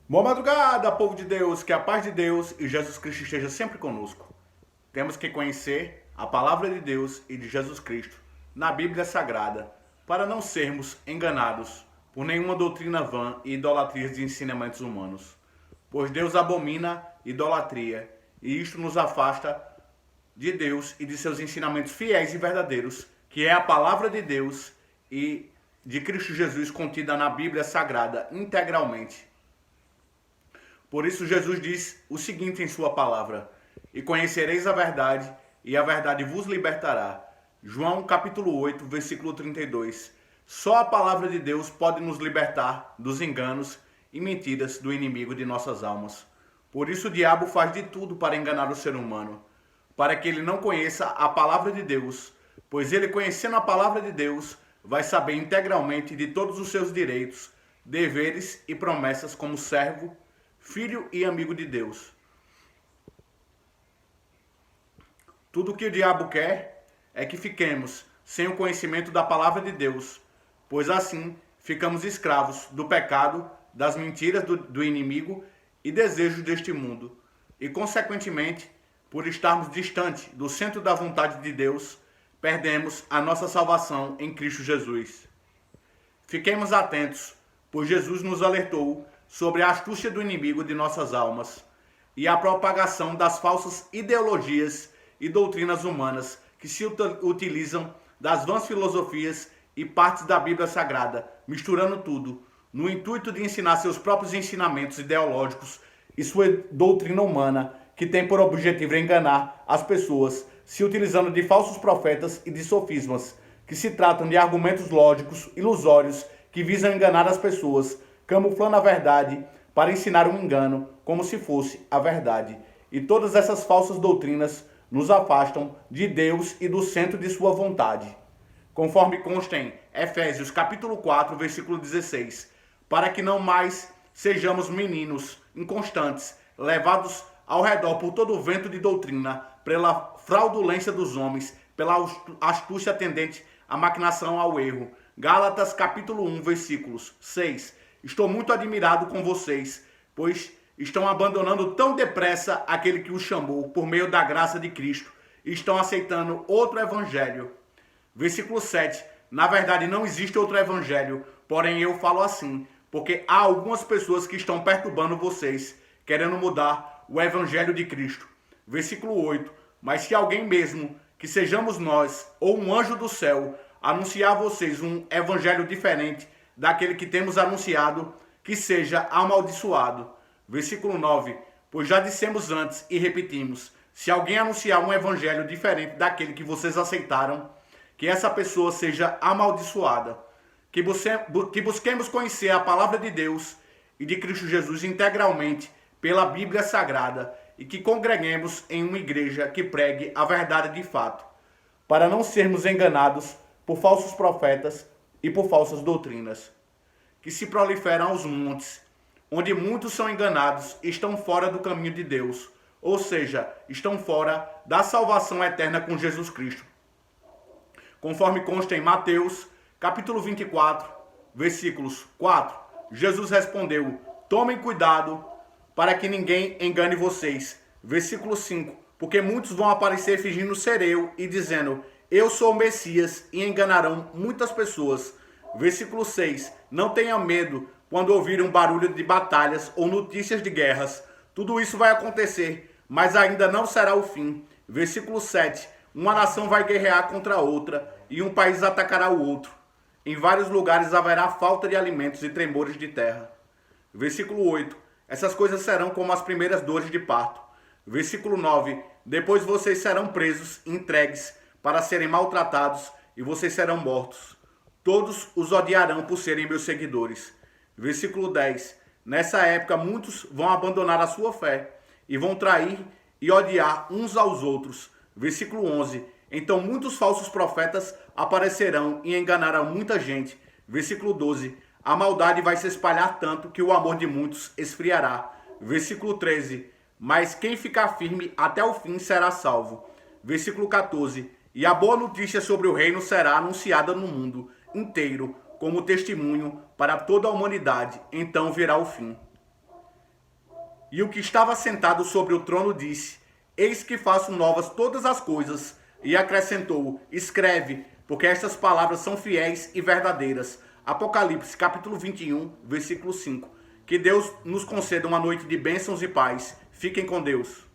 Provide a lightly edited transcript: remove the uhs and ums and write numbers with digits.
Boa madrugada, povo de Deus, que a paz de Deus e Jesus Cristo esteja sempre conosco. Temos que conhecer a palavra de Deus e de Jesus Cristo na Bíblia Sagrada, para não sermos enganados por nenhuma doutrina vã e idolatrias de ensinamentos humanos. Pois Deus abomina idolatria, e isto nos afasta de Deus e de seus ensinamentos fiéis e verdadeiros, que é a palavra de Deus e de Cristo Jesus contida na Bíblia Sagrada integralmente. Por isso Jesus diz o seguinte em sua palavra: E conhecereis a verdade, e a verdade vos libertará. João capítulo 8, versículo 32. Só a palavra de Deus pode nos libertar dos enganos e mentiras do inimigo de nossas almas. Por isso o diabo faz de tudo para enganar o ser humano, para que ele não conheça a palavra de Deus, pois ele, conhecendo a palavra de Deus, vai saber integralmente de todos os seus direitos, deveres e promessas como servo, filho e amigo de Deus. Tudo o que o diabo quer é que fiquemos sem o conhecimento da palavra de Deus, pois assim ficamos escravos do pecado, das mentiras do inimigo e desejos deste mundo. E, consequentemente, por estarmos distante do centro da vontade de Deus, perdemos a nossa salvação em Cristo Jesus. Fiquemos atentos, pois Jesus nos alertou sobre a astúcia do inimigo de nossas almas e a propagação das falsas ideologias e doutrinas humanas que se utilizam das vãs filosofias e partes da Bíblia Sagrada, misturando tudo, no intuito de ensinar seus próprios ensinamentos ideológicos e sua doutrina humana, que tem por objetivo enganar as pessoas, se utilizando de falsos profetas e de sofismas, que se tratam de argumentos lógicos ilusórios que visam enganar as pessoas, camuflando a verdade para ensinar um engano como se fosse a verdade. E todas essas falsas doutrinas nos afastam de Deus e do centro de sua vontade. Conforme consta em Efésios capítulo 4, versículo 16, para que não mais sejamos meninos inconstantes, levados ao redor por todo o vento de doutrina, pela fraudulência dos homens, pela astúcia tendente à maquinação ao erro. Gálatas capítulo 1, versículos 6. Estou muito admirado com vocês, pois estão abandonando tão depressa aquele que os chamou por meio da graça de Cristo e estão aceitando outro evangelho. Versículo 7. Na verdade, não existe outro evangelho, porém eu falo assim, porque há algumas pessoas que estão perturbando vocês, querendo mudar o evangelho de Cristo. Versículo 8. Mas se alguém mesmo, que sejamos nós, ou um anjo do céu, anunciar a vocês um evangelho diferente daquele que temos anunciado, que seja amaldiçoado. Versículo 9. Pois já dissemos antes e repetimos, se alguém anunciar um evangelho diferente daquele que vocês aceitaram, que essa pessoa seja amaldiçoada. Que busquemos conhecer a palavra de Deus e de Cristo Jesus integralmente pela Bíblia Sagrada e que congreguemos em uma igreja que pregue a verdade de fato, para não sermos enganados por falsos profetas e por falsas doutrinas, que se proliferam aos montes, onde muitos são enganados e estão fora do caminho de Deus, ou seja, estão fora da salvação eterna com Jesus Cristo. Conforme consta em Mateus, capítulo 24, versículos 4, Jesus respondeu: tomem cuidado para que ninguém engane vocês. Versículo 5, porque muitos vão aparecer fingindo ser eu e dizendo, eu sou o Messias, e enganarão muitas pessoas. Versículo 6, não tenha medo quando ouvirem um barulho de batalhas ou notícias de guerras. Tudo isso vai acontecer, mas ainda não será o fim. Versículo 7, uma nação vai guerrear contra a outra e um país atacará o outro. Em vários lugares haverá falta de alimentos e tremores de terra. Versículo 8, essas coisas serão como as primeiras dores de parto. Versículo 9, depois vocês serão presos, entregues para serem maltratados e vocês serão mortos. Todos os odiarão por serem meus seguidores. Versículo 10, nessa época muitos vão abandonar a sua fé e vão trair e odiar uns aos outros. Versículo 11, então muitos falsos profetas aparecerão e enganarão muita gente. Versículo 12, a maldade vai se espalhar tanto que o amor de muitos esfriará. Versículo 13, mas quem ficar firme até o fim será salvo. Versículo 14, e a boa notícia sobre o reino será anunciada no mundo inteiro como testemunho para toda a humanidade, então virá o fim. E o que estava sentado sobre o trono disse: Eis que faço novas todas as coisas. E acrescentou: Escreve, porque estas palavras são fiéis e verdadeiras. Apocalipse, capítulo 21, versículo 5. Que Deus nos conceda uma noite de bênçãos e paz. Fiquem com Deus.